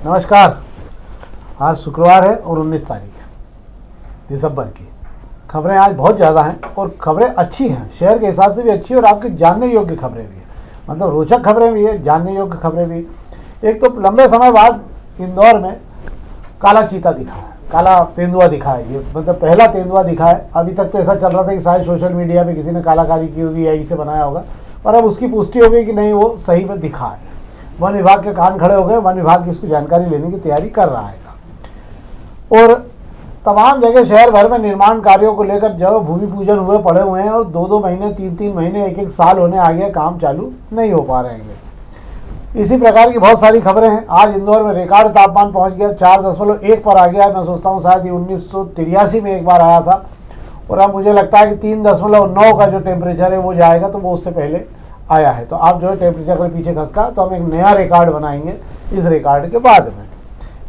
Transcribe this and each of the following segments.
नमस्कार। आज शुक्रवार है और 19 तारीख है दिसंबर की। खबरें आज बहुत ज़्यादा हैं और खबरें अच्छी हैं, शहर के हिसाब से भी अच्छी और आपके जानने योग्य खबरें भी हैं। मतलब रोचक खबरें भी है, जानने योग्य खबरें भी। एक तो लंबे समय बाद इंदौर में काला चीता दिखा है, काला तेंदुआ दिखा है। ये मतलब पहला तेंदुआ दिखा है। अभी तक तो ऐसा चल रहा था कि शायद सोशल मीडिया पे किसी ने कालाकारी की होगी या इसे बनाया होगा, पर अब उसकी पुष्टि हो गई कि नहीं, वो सही में दिखा है। वन विभाग के कान खड़े हो गए, वन विभाग की इसकी जानकारी लेने की तैयारी कर रहा है। और तमाम जगह शहर भर में निर्माण कार्यों को लेकर जब भूमि पूजन हुए पड़े हुए हैं और 2-2 महीने 3-3 महीने 1-1 साल होने आ गया, काम चालू नहीं हो पा रहे हैं। इसी प्रकार की बहुत सारी खबरें हैं। आज इंदौर में रिकॉर्ड तापमान पहुंच गया, 4.1 पर आ गया है। मैं सोचता हूं शायद ये 1983 में एक बार आया था और अब मुझे लगता है कि 3.9 का जो टेम्परेचर है वो जाएगा, तो वो उससे पहले आया है। तो आप जो है टेम्परेचर के पीछे खसका, तो हम एक नया रिकॉर्ड बनाएंगे इस रिकॉर्ड के बाद में।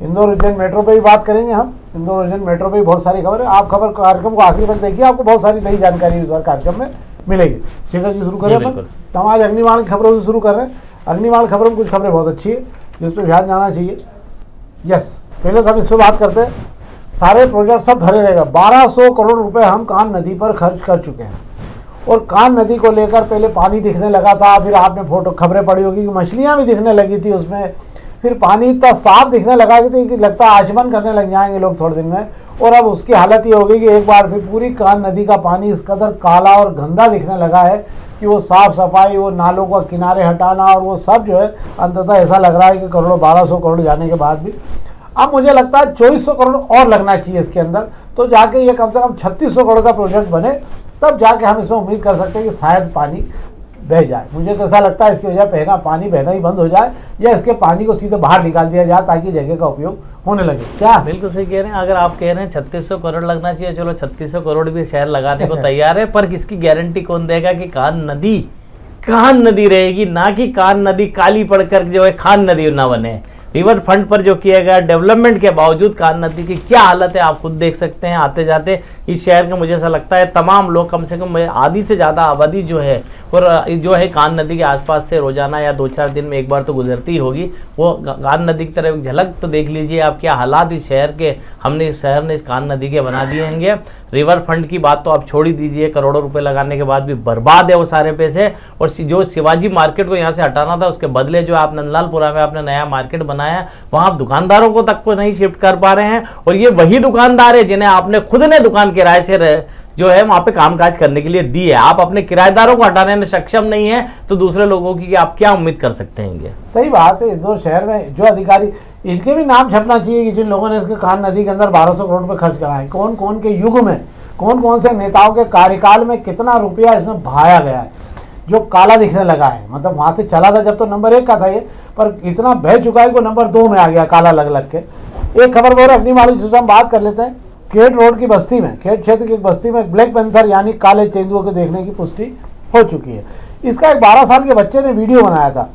इंदौर उज्जैन मेट्रो पे भी बात करेंगे हम। इंदौर उज्जैन मेट्रो पे भी बहुत सारी खबर है। आप खबर कार्यक्रम को आखिर तक देखिए, आपको बहुत सारी नई जानकारी इस बार कार्यक्रम में मिलेगी। शेखर जी शुरू करें अपन। तो हम आज अग्निबाण की खबरों से शुरू कर रहे हैं। अग्निबाण खबरों में कुछ खबरें बहुत अच्छी है जिस पर ध्यान जाना चाहिए। यस, पहले तो हम इस पर बात करते हैं। सारे प्रोजेक्ट सब धरे रहेगा। 1200 करोड़ रुपए हम कान नदी पर खर्च कर चुके हैं। और कान नदी को लेकर पहले पानी दिखने लगा था, फिर आपने फोटो खबरें पड़ी होगी कि मछलियां भी दिखने लगी थी उसमें, फिर पानी इतना साफ दिखने लगा कि लगता है आचमन करने लग जाएंगे लोग थोड़े दिन में। और अब उसकी हालत ये हो गई कि एक बार फिर पूरी कान नदी का पानी इस कदर काला और गंदा दिखने लगा है कि वो साफ सफाई, वो नालों का किनारे हटाना और वो सब जो है अंततः ऐसा लग रहा है कि करोड़ों 1200 करोड़ जाने के बाद भी अब मुझे लगता है 2400 करोड़ और लगना चाहिए इसके अंदर, तो जाके ये कम से कम 3600 करोड़ का प्रोजेक्ट बने, तब जाके हम इसमें उम्मीद कर सकते हैं कि शायद पानी बह जाए। मुझे तो ऐसा लगता है इसकी वजह पानी बहना ही बंद हो जाए या इसके पानी को सीधे बाहर निकाल दिया जाए ताकि जगह का उपयोग होने लगे। क्या बिल्कुल सही कह रहे हैं। अगर आप कह रहे हैं 3600 करोड़ लगना चाहिए, चलो 3600 करोड़ भी शहर लगाने को तैयार है, पर किसकी गारंटी कौन देगा कि कान नदी रहेगी, ना कि कान नदी काली पड़कर जो है खान नदी ना बने। रिवर फ्रंट पर जो किया गया डेवलपमेंट के बावजूद कान नदी की क्या हालत है आप खुद देख सकते हैं। आते जाते इस शहर के मुझे ऐसा लगता है तमाम लोग, कम से कम आधी से ज़्यादा आबादी जो है और जो है कान नदी के आसपास से रोजाना या 2-4 दिन में एक बार तो गुजरती होगी। वो कान नदी की तरफ झलक तो देख लीजिए आप, क्या हालात इस शहर के इस शहर ने इस कान नदी के बना दिए हैं। रिवर फ्रंट की बात तो आप छोड़ ही दीजिए, करोड़ों रुपए लगाने के बाद भी बर्बाद है वो सारे पैसे। और जो शिवाजी मार्केट को यहाँ से हटाना था उसके बदले जो आप नंदलालपुरा में आपने नया मार्केट बनाया, वहां आप दुकानदारों को तक को नहीं शिफ्ट कर पा रहे हैं। और ये वही दुकानदार है जिन्हें आपने खुद ने दुकान किराए से जो है वहां पे कामकाज करने के लिए दी है। आप अपने किराएदारों को हटाने में सक्षम नहीं है, तो दूसरे लोगों की आप क्या उम्मीद कर सकते हैं। सही बात है। इंदौर शहर में जो अधिकारी, इनके भी नाम छपना चाहिए कि जिन लोगों ने इसके कान नदी के अंदर 1200 करोड़ रुपए खर्च कराए, कौन कौन के युग में, कौन कौन से नेताओं के कार्यकाल में कितना रुपया इसमें बहाया गया है जो काला दिखने लगा है। मतलब वहां से चला था जब तो नंबर 1 का था ये, पर इतना बह चुका है कि नंबर 2 में आ गया काला लग लग के। एक खबर बोल अग्निबाण जिससे हम बात कर लेते हैं। खेड रोड की बस्ती में, खेड क्षेत्र की एक बस्ती में ब्लैक पैंथर यानी काले तेंदुओं को देखने की पुष्टि हो चुकी है। इसका एक 12 साल के बच्चे ने वीडियो बनाया था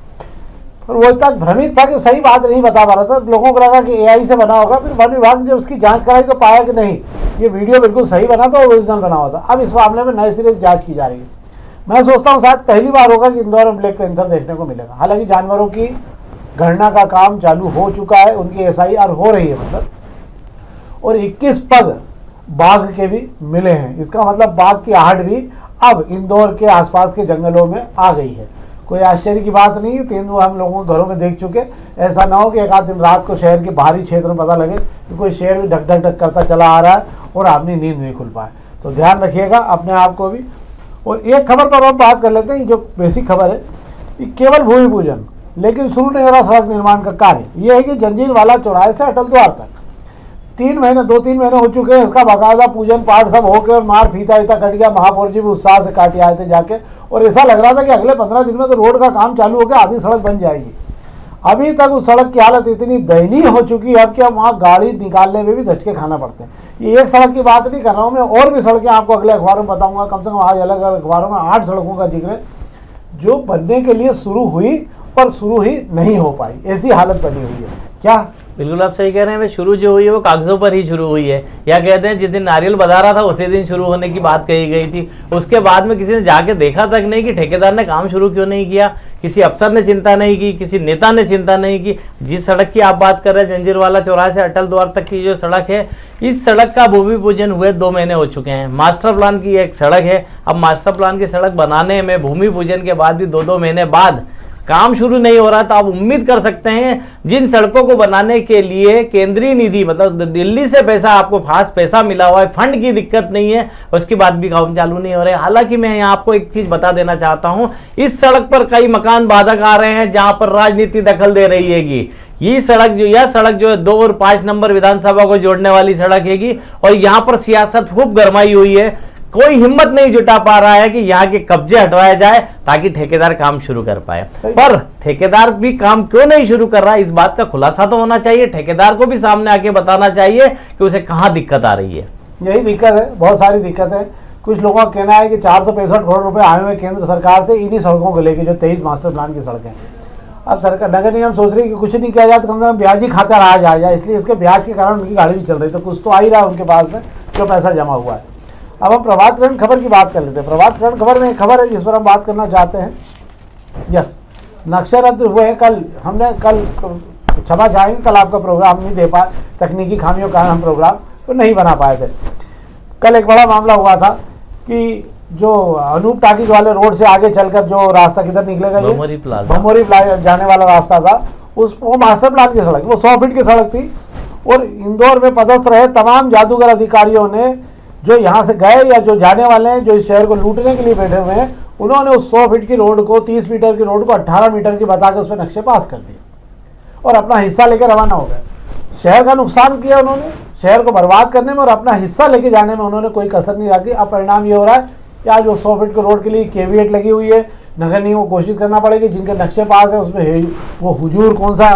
और वो इतना भ्रमित था कि सही बात नहीं बता पा रहा था। लोगों को लगा कि एआई से बना होगा। फिर वन विभाग ने उसकी जांच कराई तो पाया कि नहीं, ये वीडियो बिल्कुल सही बना था, ओरिजिनल बना हुआ था। अब इस मामले में नए सिरे से जांच की जा रही है। मैं सोचता हूँ शायद पहली बार होगा कि इंदौर में ब्लैक पैंथर देखने को मिलेगा। हालांकि जानवरों की गणना का काम चालू हो चुका है, उनकी एसआईआर हो रही है मतलब, और 21 पग बाघ के भी मिले हैं। इसका मतलब बाघ की आहट भी अब इंदौर के आसपास के जंगलों में आ गई है। कोई आश्चर्य की बात नहीं है। तेंदुआ हम लोगों के घरों में देख चुके। ऐसा ना हो कि एक आध दिन रात को शहर के बाहरी क्षेत्र में पता लगे कि कोई शेर भी ढक ढक ढक करता चला आ रहा है और आपने नींद नहीं खुल पाए। तो ध्यान रखिएगा अपने आप को भी। और एक खबर पर हम बात कर लेते हैं जो बेसिक खबर है कि केवल भूमि पूजन लेकिन शुरू नहीं हो रहा सड़क निर्माण का कार्य। यह है कि जंजीरवाला चौराहे से अटल द्वार तक 2-3 महीने हो चुके हैं। इसका बाकायदा पूजन पाठ सब होकर और मार फीता कट गया। महापौर जी भी उत्साह से काटे आए थे जाके, और ऐसा लग रहा था कि अगले 15 दिन में तो रोड का काम चालू होकर आधी सड़क बन जाएगी। अभी तक उस सड़क की हालत इतनी दयनीय हो चुकी है अब कि अब वहाँ गाड़ी निकालने में भी धचके खाना पड़ते हैं। ये एक सड़क की बात नहीं कर रहा हूँ मैं, और भी सड़कें आपको अगले अखबारों में बताऊंगा। कम से कम आज अलग अलग अखबारों में 8 सड़कों का जिक्र है जो बनने के लिए शुरू हुई पर शुरू ही नहीं हो पाई। ऐसी हालत बनी हुई है। क्या बिल्कुल आप सही कह रहे हैं। वे शुरू जो हुई है वो कागजों पर ही शुरू हुई है, या कहते हैं जिस दिन नारियल बधा रहा था उसी दिन शुरू होने की बात कही गई थी। उसके बाद में किसी ने जाके देखा तक नहीं कि ठेकेदार ने काम शुरू क्यों नहीं किया, किसी अफसर ने चिंता नहीं की, किसी नेता ने चिंता नहीं की। जिस सड़क की आप बात कर रहे हैं, जंजीरवाला चौराहे से अटल द्वार तक की जो सड़क है, इस सड़क का भूमि पूजन हुए 2 महीने हो चुके हैं। मास्टर प्लान की एक सड़क है, अब मास्टर प्लान की सड़क बनाने में भूमि पूजन के बाद भी 2-2 महीने बाद काम शुरू नहीं हो रहा। तो आप उम्मीद कर सकते हैं जिन सड़कों को बनाने के लिए केंद्रीय निधि मतलब दिल्ली से पैसा, आपको खास पैसा मिला हुआ है, फंड की दिक्कत नहीं है, उसके बाद भी काम चालू नहीं हो रहे। हालांकि मैं यहाँ आपको एक चीज बता देना चाहता हूँ, इस सड़क पर कई मकान बाधक आ रहे हैं जहां पर राजनीति दखल दे रही हैगी। यह सड़क जो है 2 और 5 नंबर विधानसभा को जोड़ने वाली सड़क हैगी, और यहाँ पर सियासत खूब गरमाई हुई है। कोई हिम्मत नहीं जुटा पा रहा है कि यहाँ के कब्जे हटवाया जाए ताकि ठेकेदार काम शुरू कर पाए। पर ठेकेदार भी काम क्यों नहीं शुरू कर रहा है, इस बात का खुलासा तो होना चाहिए। ठेकेदार को भी सामने आके बताना चाहिए कि उसे कहाँ दिक्कत आ रही है। यही दिक्कत है, बहुत सारी दिक्कत है। कुछ लोगों का कहना है कि 465 करोड़ रुपए आए हुए केंद्र सरकार से इन्हीं सड़कों को लेकर, जो 23 मास्टर प्लान की सड़कें। अब सरकार नगर निगम सोच रही है कि कुछ नहीं किया जाए तो कम से कम ब्याज ही खाता रहा जाए, इसलिए इसके ब्याज के कारण उनकी गाड़ी भी चल रही, तो कुछ तो आ ही रहा है उनके पास में जो पैसा जमा हुआ है। अब हम प्रभात खंड खबर की बात कर लेते हैं। प्रभात खंड खबर में एक खबर है जिस पर हम बात करना चाहते हैं। यस, नक्शा रद्द हुए हैं। हमने कल क्षमा चाहेंगे, कल आपका प्रोग्राम नहीं दे पाए, तकनीकी खामियों के कारण हम प्रोग्राम तो नहीं बना पाए थे। कल एक बड़ा मामला हुआ था कि जो अनूप टाकीज वाले रोड से आगे चलकर जो रास्ता किधर निकलेगा, ये भमोरी प्लाजा जाने वाला रास्ता था, वो मास्टर प्लान की सड़क, वो 100 फीट की सड़क थी। और इंदौर में पदस्थ रहे तमाम जादूगर अधिकारियों ने, जो यहाँ से गए या जो जाने वाले हैं, जो इस शहर को लूटने के लिए बैठे हुए हैं, उन्होंने उस 100 फीट की रोड को 30 मीटर की रोड को 18 मीटर की बताकर उस पर नक्शे पास कर दिए और अपना हिस्सा लेकर रवाना हो गए। शहर का नुकसान किया उन्होंने, शहर को बर्बाद करने में और अपना हिस्सा लेके जाने में उन्होंने कोई कसर नहीं रखी। अब परिणाम ये हो रहा है कि आज वो 100 फीट की रोड के लिए केवीएट लगी हुई है। नगर निगम को कोशिश करना पड़ेगी, जिनके नक्शे पास है उसमें वो हुजूर कौन सा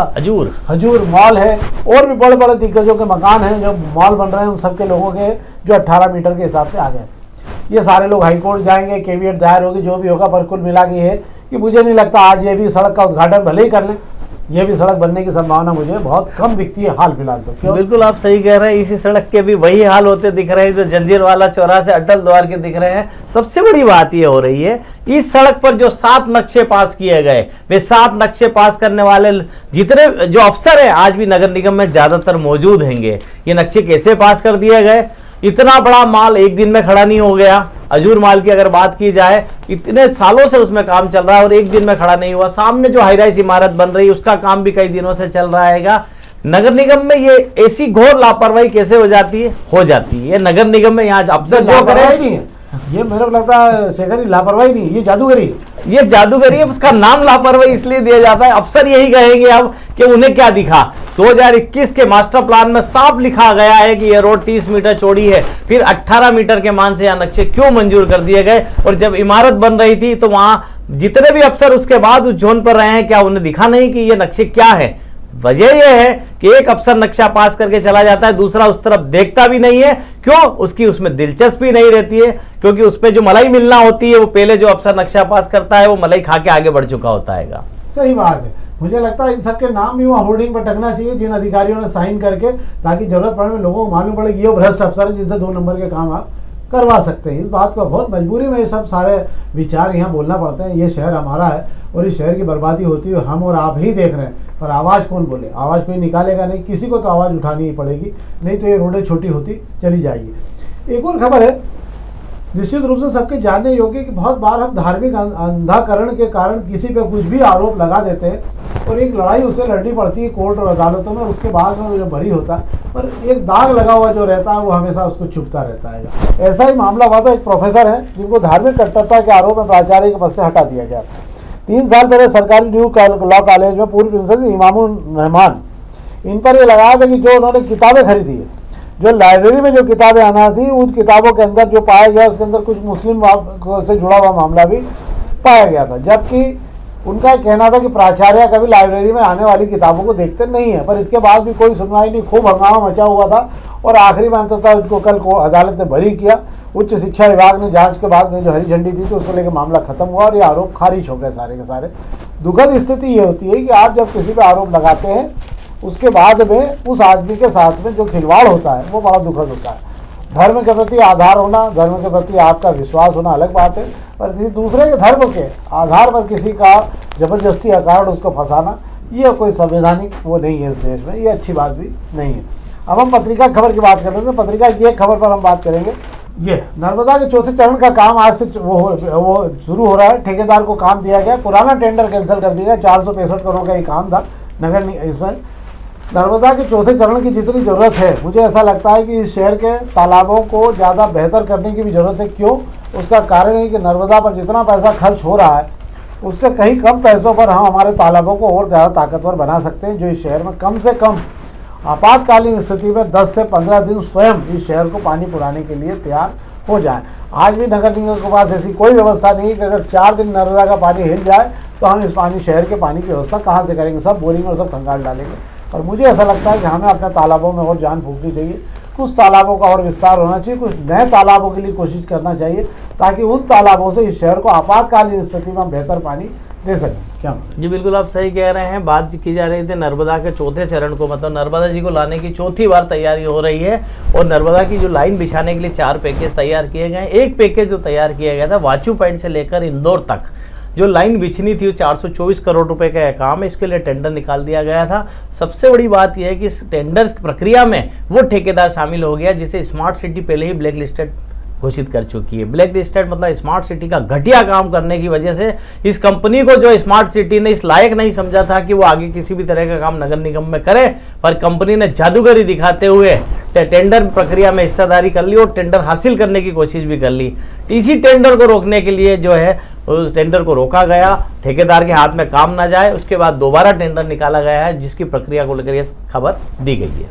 हजूर मॉल है, और भी बड़े बड़े दिग्गजों के मकान हैं जो मॉल बन रहे हैं, उन सबके लोगों के जो 18 मीटर के हिसाब से आ गए। ये सारे लोग हाईकोर्ट जाएंगे, केवीएट दायर होगी, जो भी होगा, पर कुल मिला के है कि मुझे नहीं लगता आज ये भी सड़क का उद्घाटन भले ही कर लें, ये भी सड़क बनने की संभावना मुझे बहुत कम दिखती है हाल फिलहाल तो। क्यों? बिल्कुल आप सही कह रहे हैं। इसी सड़क के भी वही हाल होते दिख रहे हैं जो जंजीरवाला चौराहा से अटल द्वार के दिख रहे हैं। सबसे बड़ी बात ये हो रही है, इस सड़क पर जो 7 नक्शे पास किए गए, वे 7 नक्शे पास करने वाले जितने जो अफसर है आज भी नगर निगम में ज्यादातर मौजूद हैंगे। ये नक्शे कैसे पास कर दिए गए? इतना बड़ा माल एक दिन में खड़ा नहीं हो गया। अजूर माल की अगर बात की जाए, इतने सालों से उसमें काम चल रहा है और एक दिन में खड़ा नहीं हुआ। सामने जो हाई राइज इमारत बन रही है उसका काम भी कई दिनों से चल रहा है। नगर निगम में ये ऐसी घोर लापरवाही कैसे हो जाती है? हो जाती है। नगर निगम में यहाँ अफसर जो करे, ये मेरे को लगता है शेखर, लापरवाही नहीं, ये जादूगरी है। ये जादूगरी है, उसका नाम लापरवाही इसलिए दिया जाता है। अफसर यही कहेंगे अब कि उन्हें क्या दिखा। 2021 के मास्टर प्लान में साफ लिखा गया है कि यह रोड 30 मीटर चौड़ी है, फिर 18 मीटर के मान से यहाँ नक्शे क्यों मंजूर कर दिए गए? और जब इमारत बन रही थी तो वहां जितने भी अफसर उसके बाद उस जोन पर रहे हैं, क्या उन्हें दिखा नहीं कि ये नक्शे क्या है? वजह यह है कि एक अफसर नक्शा पास करके चला जाता है, दूसरा उस तरफ देखता भी नहीं है। क्यों? उसकी उसमें दिलचस्पी नहीं रहती है, क्योंकि उस पर जो मलाई मिलना होती है वो पहले जो अफसर नक्शा पास करता है वो मलाई खा के आगे बढ़ चुका होता है। सही बात है। मुझे लगता है इन सबके नाम भी वहाँ होर्डिंग पर टंगना चाहिए, जिन अधिकारियों ने साइन करके, ताकि जरूरत पड़ने में लोगों को मालूम पड़े कि ये भ्रष्ट अफसर है जिनसे 2 नंबर के काम आप करवा सकते हैं। इस बात को बहुत मजबूरी में ये सब सारे विचार यहाँ बोलना पड़ते हैं। ये शहर हमारा है और इस शहर की बर्बादी होती हुई हम और आप ही देख रहे हैं, पर आवाज़ कौन बोले? आवाज़ कोई निकालेगा नहीं, किसी को तो आवाज़ उठानी ही पड़ेगी, नहीं तो ये रोडें छोटी होती चली जाएगी। एक और खबर है, निश्चित रूप से सबके जानने योग्य कि बहुत बार हम धार्मिक अंधाकरण के कारण किसी पे कुछ भी आरोप लगा देते हैं और एक लड़ाई उसे लड़नी पड़ती है कोर्ट और अदालतों में, और उसके बाद में जो बरी होता है, पर एक दाग लगा हुआ जो रहता है वो हमेशा उसको चुभता रहता है। ऐसा ही मामला हुआ था। एक प्रोफेसर है जिनको धार्मिक कट्टरता के आरोप में प्राचार्य के पद से हटा दिया गया। 3 साल पहले सरकारी न्यू लॉ कॉलेज में पूर्व प्रिंसिपल इमामुर रहमान, इन पर यह लगाया था कि जो उन्होंने किताबें खरीदी है, जो लाइब्रेरी में जो किताबें आना थी, उन किताबों के अंदर जो पाया गया उसके अंदर कुछ मुस्लिम से जुड़ा हुआ मामला भी पाया गया था। जबकि उनका कहना था कि प्राचार्य कभी लाइब्रेरी में आने वाली किताबों को देखते नहीं है, पर इसके बाद भी कोई सुनवाई नहीं, खूब हंगामा मचा हुआ था और आखिरी में अंततः उनको कल को अदालत ने बरी किया। उच्च शिक्षा विभाग ने जांच के बाद में जो हरी झंडी थी तो उसको लेकर मामला खत्म हुआ और ये आरोप खारिज हो गए सारे के सारे। दुखद स्थिति ये होती है कि आप जब किसी पे आरोप लगाते हैं उसके बाद में उस आदमी के साथ में जो खिलवाड़ होता है वो बड़ा दुखद होता है। धर्म के प्रति आधार होना, धर्म के प्रति आपका विश्वास होना अलग बात है, पर किसी दूसरे के धर्म के आधार पर किसी का जबरदस्ती के कारण उसको फंसाना, ये कोई संवैधानिक वो नहीं है इस देश में, ये अच्छी बात भी नहीं है। अब हम पत्रिका खबर की बात कर रहे थे, पत्रिका की एक खबर पर हम बात करेंगे। ये नर्मदा के चौथे चरण का काम आज से वो शुरू हो रहा है। ठेकेदार को काम दिया गया, पुराना टेंडर कैंसिल कर दिया गया। 465 करोड़ का ये काम था नगर इसमें। नर्मदा के चौथे चरण की जितनी ज़रूरत है, मुझे ऐसा लगता है कि इस शहर के तालाबों को ज़्यादा बेहतर करने की भी ज़रूरत है। क्यों? उसका कारण है कि नर्मदा पर जितना पैसा खर्च हो रहा है, उससे कहीं कम पैसों पर हम हमारे तालाबों को और ज़्यादा ताकतवर बना सकते हैं, जो इस शहर में कम से कम आपातकालीन स्थिति में 10 से 15 दिन स्वयं इस शहर को पानी पुराने के लिए तैयार हो जाए। आज भी नगर निगम के पास ऐसी कोई व्यवस्था नहीं है कि अगर 4 दिन नर्मदा का पानी हिल जाए तो हम इस पानी शहर के पानी की व्यवस्था कहाँ से करेंगे? सब बोरिंग और सब खंगाल डालेंगे। और मुझे ऐसा लगता है कि हमें अपने तालाबों में और जान फूंकनी चाहिए। कुछ तालाबों का और विस्तार होना चाहिए, कुछ नए तालाबों के लिए कोशिश करना चाहिए, ताकि उन तालाबों से इस शहर को आपातकालीन स्थिति में बेहतर पानी दे सकें। क्या जी बिल्कुल आप सही कह रहे हैं। बात की जा रही थी नर्मदा के चौथे चरण को, मतलब नर्मदा जी को लाने की चौथी बार तैयारी हो रही है। और नर्मदा की जो लाइन बिछाने के लिए 4 पैकेज तैयार किए गए। एक पैकेज जो तैयार किया गया था वाचू पॉइंट से लेकर इंदौर तक जो लाइन बिछनी थी, वो 424 करोड़ रुपए का काम है। इसके लिए टेंडर निकाल दिया गया था। सबसे बड़ी बात यह है कि इस टेंडर प्रक्रिया में वो ठेकेदार शामिल हो गया जिसे स्मार्ट सिटी पहले ही ब्लैक लिस्टेड घोषित कर चुकी है। ब्लैक लिस्टेड मतलब स्मार्ट सिटी का घटिया काम करने की वजह से इस कंपनी को जो स्मार्ट सिटी ने इस लायक नहीं समझा था कि वो आगे किसी भी तरह का काम नगर निगम में करे, पर कंपनी ने जादूगरी दिखाते हुए टेंडर प्रक्रिया में हिस्सेदारी कर ली और टेंडर हासिल करने की कोशिश भी कर ली। इसी टेंडर को रोकने के लिए जो है उस टेंडर को रोका गया, ठेकेदार के हाथ में काम ना जाए। उसके बाद दोबारा टेंडर निकाला गया है, जिसकी प्रक्रिया को लेकर यह खबर दी गई है।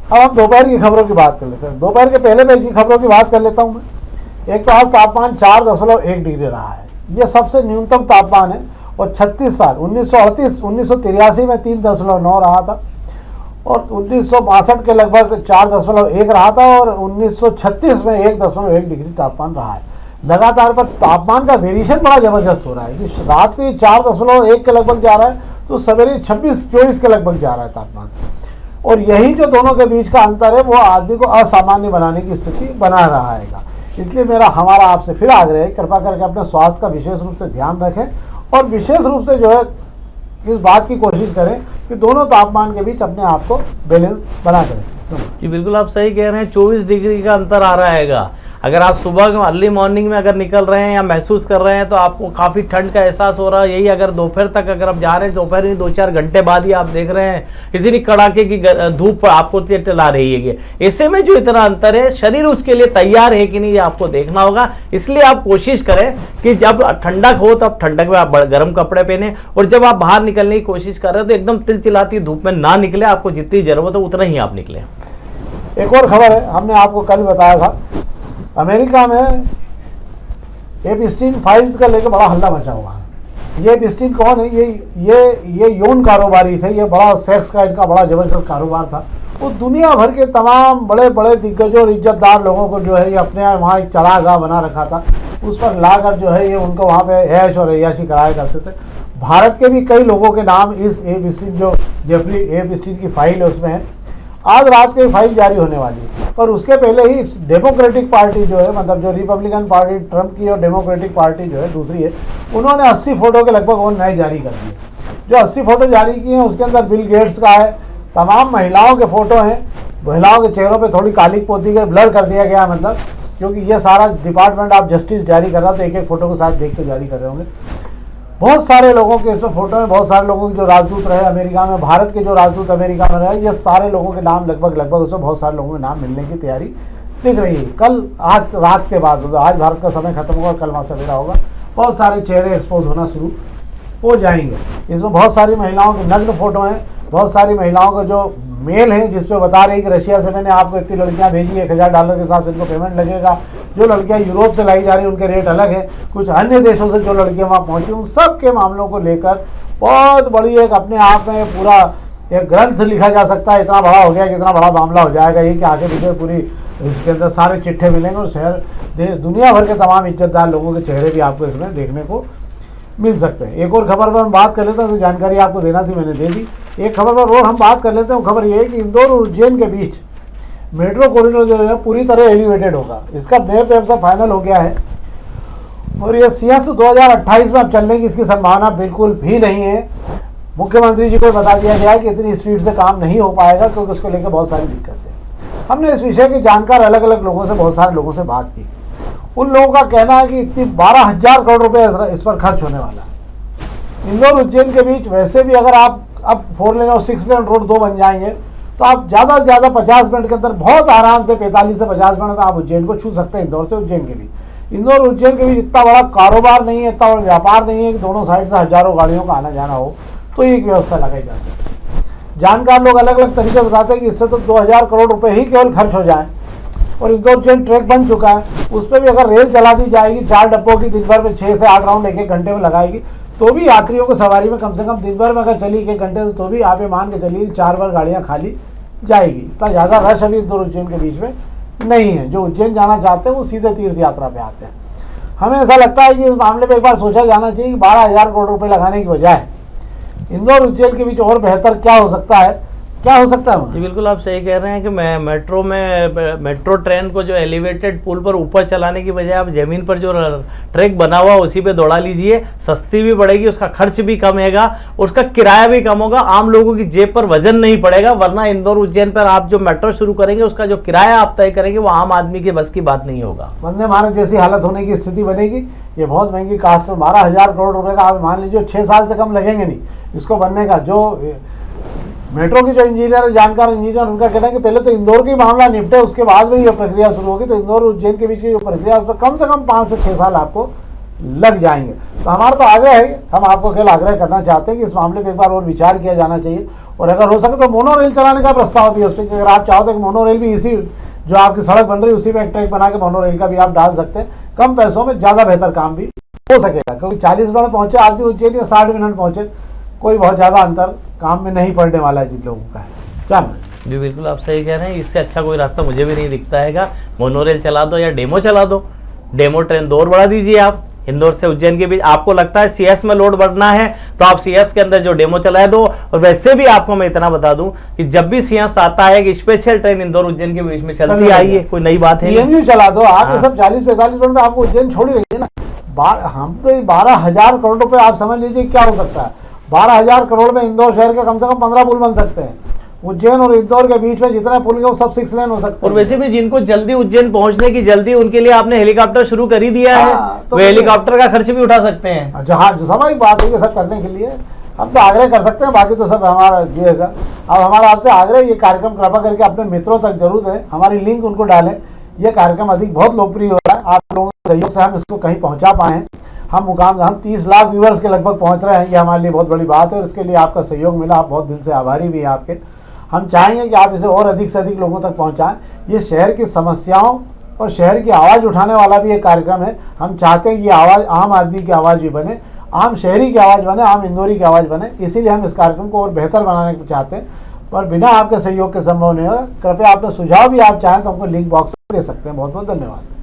अब हम दोपहर की खबरों की बात कर लेते हैं। दोपहर के पहले पेज की खबरों की बात कर लेता हूं मैं। एक तो आज तापमान 4.1 डिग्री रहा है, यह सबसे न्यूनतम तापमान है। और 36 साल 1983 में 3.9 रहा था, और 1962 के लगभग 4.1 रहा था, और 1936 में 1.1 डिग्री तापमान रहा है। लगातार पर तापमान का वेरिएशन बड़ा जबरदस्त हो रहा है कि रात को 4.1 के लगभग जा रहा है, तो सवेरे 26-24 के लगभग जा रहा है तापमान। और यही जो दोनों के बीच का अंतर है, वो आदमी को असामान्य बनाने की स्थिति बना रहा है। इसलिए हमारा आपसे फिर आग्रह है, कृपा करके अपने स्वास्थ्य का विशेष रूप से ध्यान रखें, और विशेष रूप से जो है इस बात की कोशिश करें कि दोनों तापमान के बीच अपने आप को बैलेंस बना करें। जी बिल्कुल आप सही कह रहे हैं। 24 डिग्री का अंतर आ रहेगा। अगर आप सुबह अर्ली मॉर्निंग में अगर निकल रहे हैं या महसूस कर रहे हैं तो आपको काफ़ी ठंड का एहसास हो रहा है। यही अगर दोपहर तक अगर आप जा रहे हैं, दोपहर में 2-4 घंटे बाद ही आप देख रहे हैं इतनी कड़ाके की धूप आपको ला रही है। ऐसे में जो इतना अंतर है, शरीर उसके लिए तैयार है कि नहीं, ये आपको देखना होगा। इसलिए आप कोशिश करें कि जब ठंडक हो तब ठंडक में आप गर्म कपड़े पहने, और जब आप बाहर निकलने की कोशिश कर रहे हो तो एकदम तिलतिलाती धूप में ना निकले। आपको जितनी जरूरत है उतना ही आप निकले। एक और खबर है, हमने आपको कल बताया था, अमेरिका में एपस्टीन फाइल्स का लेकर बड़ा हल्ला मचा हुआ है। ये एपस्टीन कौन है? ये यौन कारोबारी थे। ये बड़ा सेक्स का इनका बड़ा जबरदस्त कारोबार था। वो दुनिया भर के तमाम बड़े बड़े दिग्गजों और इज्जतदार लोगों को जो है ये अपने वहाँ एक चढ़ागाह बना रखा था। उस पर लाकर जो है ये उनको वहाँ पे ऐश और अय्याशी कराया करते थे। भारत के भी कई लोगों के नाम इस एपस्टीन, जो जेफरी एपस्टीन की फाइल है उसमें है। आज रात को फाइल जारी होने वाली है, पर उसके पहले ही डेमोक्रेटिक पार्टी जो है, मतलब जो रिपब्लिकन पार्टी ट्रम्प की और डेमोक्रेटिक पार्टी जो है दूसरी है, उन्होंने 80 फोटो के लगभग और नए जारी कर दिए। जो 80 फोटो जारी किए हैं उसके अंदर बिल गेट्स का है, तमाम महिलाओं के फोटो हैं। महिलाओं के चेहरों पे थोड़ी काली पोती गई, ब्लर कर दिया गया, मतलब क्योंकि ये सारा डिपार्टमेंट ऑफ जस्टिस जारी कर रहा था, एक एक फोटो के साथ देख के जारी कर रहे होंगे। बहुत सारे लोगों के इसमें फोटो में, बहुत सारे लोगों के जो राजदूत रहे अमेरिका में, भारत के जो राजदूत अमेरिका में रहे, ये सारे लोगों के नाम लगभग उसमें बहुत सारे लोगों के नाम मिलने की तैयारी दिख रही है। कल आज रात के बाद, आज भारत का समय खत्म होगा, कल वहाँ सवेरा होगा, बहुत सारे चेहरे एक्सपोज होना शुरू हो जाएंगे। इसमें बहुत सारी महिलाओं की नग्न फोटो हैं, बहुत सारी महिलाओं का जो मेल है जिसपे बता रही कि रशिया से मैंने आपको इतनी लड़कियां भेजी, $1000 के हिसाब से इनको पेमेंट लगेगा। जो लड़कियां यूरोप से लाई जा रही उनके रेट अलग है, कुछ अन्य देशों से जो लड़कियां वहाँ पहुंची, उन सब के मामलों को लेकर बहुत बड़ी एक अपने आप में पूरा एक ग्रंथ लिखा जा सकता है। इतना बड़ा हो गया कि इतना बड़ा मामला हो जाएगा ये कि आगे पीछे पूरी इसके अंदर सारे चिट्ठे मिलेंगे और शहर दुनिया भर के तमाम इज्जतदार लोगों के चेहरे भी आपको इसमें देखने को मिल सकते हैं। एक और खबर पर हम बात कर लेते हैं, तो जानकारी आपको देना थी, मैंने दे दी। एक खबर पर और हम बात कर लेते हैं, वो खबर ये है कि इंदौर और उज्जैन के बीच मेट्रो कॉरिडोर जो है पूरी तरह एलिवेटेड होगा। इसका वेब से फाइनल हो गया है और ये सिंहस्थ 2028 में अब चलने की इसकी संभावना बिल्कुल भी नहीं है। मुख्यमंत्री जी को बता दिया गया है कि इतनी स्पीड से काम नहीं हो पाएगा क्योंकि उसको लेकर बहुत सारी दिक्कतें हैं। हमने इस विषय की जानकार अलग अलग लोगों से, बहुत सारे लोगों से बात की। उन लोगों का कहना है कि इतनी 12,000 करोड़ रुपए इस पर खर्च होने वाला है। इंदौर उज्जैन के बीच वैसे भी अगर आप अब 4 लेन और 6 लेन रोड 2 बन जाएंगे तो आप ज़्यादा से ज़्यादा 50 मिनट के अंदर बहुत आराम से 45 से 50 मिनट में आप उज्जैन को छू सकते हैं। इंदौर से उज्जैन के बीच, इंदौर उज्जैन के बीच इतना बड़ा कारोबार नहीं है, इतना बड़ा व्यापार नहीं है कि दोनों साइड से हजारों गाड़ियों का आना जाना हो, तो एक व्यवस्था लगाई जाती है। जानकार लोग अलग अलग तरीके बताते हैं कि इससे तो 2,000 करोड़ रुपए ही केवल खर्च हो जाए। और इंदौर उज्जैन ट्रैक बन चुका है, उस पर भी अगर रेल चला दी जाएगी 4 डब्बों की, दिन भर में 6 से 8 राउंड 1-1 घंटे में लगाएगी, तो भी यात्रियों को सवारी में कम से कम दिन भर में अगर चली 1 घंटे तो भी आप ये मान के चलिए 4 बार गाड़ियाँ खाली जाएगी। इतना ज़्यादा रश अभी इंदौर उज्जैन के बीच में नहीं है। जो उज्जैन जाना चाहते हैं वो सीधे तीर्थ यात्रा पे आते हैं। हमें ऐसा लगता है कि इस मामले पे एक बार सोचा जाना चाहिए कि 12,000 करोड़ रुपए लगाने की बजाय इंदौर उज्जैन के बीच और बेहतर क्या हो सकता है, क्या हो सकता है। जी बिल्कुल आप सही कह रहे हैं कि मेट्रो ट्रेन को जो एलिवेटेड पुल पर ऊपर चलाने की बजाय आप जमीन पर जो ट्रैक बना हुआ उसी पे दौड़ा लीजिए, सस्ती भी पड़ेगी, उसका खर्च भी कम होगा, उसका किराया भी कम होगा, आम लोगों की जेब पर वजन नहीं पड़ेगा। वरना इंदौर उज्जैन पर आप जो मेट्रो शुरू करेंगे उसका जो किराया आप तय करेंगे वो आम आदमी के बस की बात नहीं होगा। वंदे भारत जैसी हालत होने की स्थिति बनेगी। ये बहुत महंगी कास्ट में 12,000 करोड़ रुपए का आप मान लीजिए 6 साल से कम लगेंगे नहीं इसको बनने का। जो मेट्रो के जो इंजीनियर, जानकार इंजीनियर, उनका कहना है कि पहले तो इंदौर की मामला निपटे, उसके बाद में ये प्रक्रिया शुरू होगी। तो इंदौर उज्जैन के बीच की जो प्रक्रिया उस पर कम से कम 5 से 6 साल आपको लग जाएंगे। तो हमारा तो आग्रह है, हम आपको केवल आग्रह करना चाहते हैं कि इस मामले पर एक बार और विचार किया जाना चाहिए और अगर हो सके तो मोनो रेल चलाने का प्रस्ताव भी है उस पर। अगर आप चाहो तो मोनो रेल भी इसी जो आपकी सड़क बन रही है उसी में एक ट्रैक बना के मोनो रेल का भी आप डाल सकते हैं। कम पैसों में ज़्यादा बेहतर काम भी हो सकेगा क्योंकि 40 मिनट पहुंचे आदमी उज्जैन या 60 मिनट पहुंचे, कोई बहुत ज़्यादा अंतर काम में नहीं पड़ने वाला है जिन लोगों का है। क्या जी बिल्कुल आप सही कह रहे हैं। इससे अच्छा कोई रास्ता मुझे भी नहीं दिखता है। मोनो रेल चला दो या डेमो चला दो, डेमो ट्रेन 2 और बढ़ा दीजिए आप इंदौर से उज्जैन के बीच। आपको लगता है सीएस में लोड बढ़ना है तो आप सीएस के अंदर जो डेमो चला दो। और वैसे भी आपको मैं इतना बता दूं कि जब भी सीएस आता है कि स्पेशल ट्रेन इंदौर उज्जैन के बीच में चलती आई है, कोई नई बात है। चला दो आप, ये सब 40-45 मिनट में आपको उज्जैन छोड़ ही रही है ना। हम तो 12,000 करोड़ रुपए आप समझ लीजिए क्या हो सकता है। 12,000 करोड़ में इंदौर शहर के कम से कम 15 पुल बन सकते हैं। उज्जैन और इंदौर के बीच में जितने पुल हैं वो सब 6 लेन हो सकते हैं। और वैसे भी जिनको जल्दी उज्जैन पहुंचने की जल्दी, उनके लिए आपने हेलीकॉप्टर शुरू कर ही दिया है, तो हेलीकॉप्टर का खर्च भी उठा सकते हैं। जहाँ जो स्वाभाविक बात है ये सब करने के लिए हम तो आग्रह कर सकते हैं, बाकी तो सब हमारा ये है। अब हमारा आपसे आग्रह, ये कार्यक्रम कृपा करके अपने मित्रों तक जरूर दें, हमारी लिंक उनको डालें। ये कार्यक्रम अधिक बहुत लोकप्रिय हो रहा है, आप लोगों के सहयोग से हम इसको कहीं पहुँचा पाए हैं। हम 30 लाख व्यूअर्स के लगभग पहुंच रहे हैं, ये हमारे लिए बहुत बड़ी बात है और इसके लिए आपका सहयोग मिला, आप बहुत दिल से आभारी भी हैं आपके। हम चाहेंगे कि आप इसे और अधिक से अधिक लोगों तक पहुंचाएं। ये शहर की समस्याओं और शहर की आवाज़ उठाने वाला भी एक कार्यक्रम है। हम चाहते हैं कि ये आवाज़ आम आदमी की आवाज़ भी बने, आम शहरी की आवाज़ बने, आम इंदौरी की आवाज़ बने। इसीलिए हम इस कार्यक्रम को और बेहतर बनाने को चाहते हैं, पर बिना आपके सहयोग के संभव नहीं होगा। कृपया आपने सुझाव भी आप चाहें तो हमको लिंक बॉक्स में दे सकते हैं। बहुत बहुत धन्यवाद।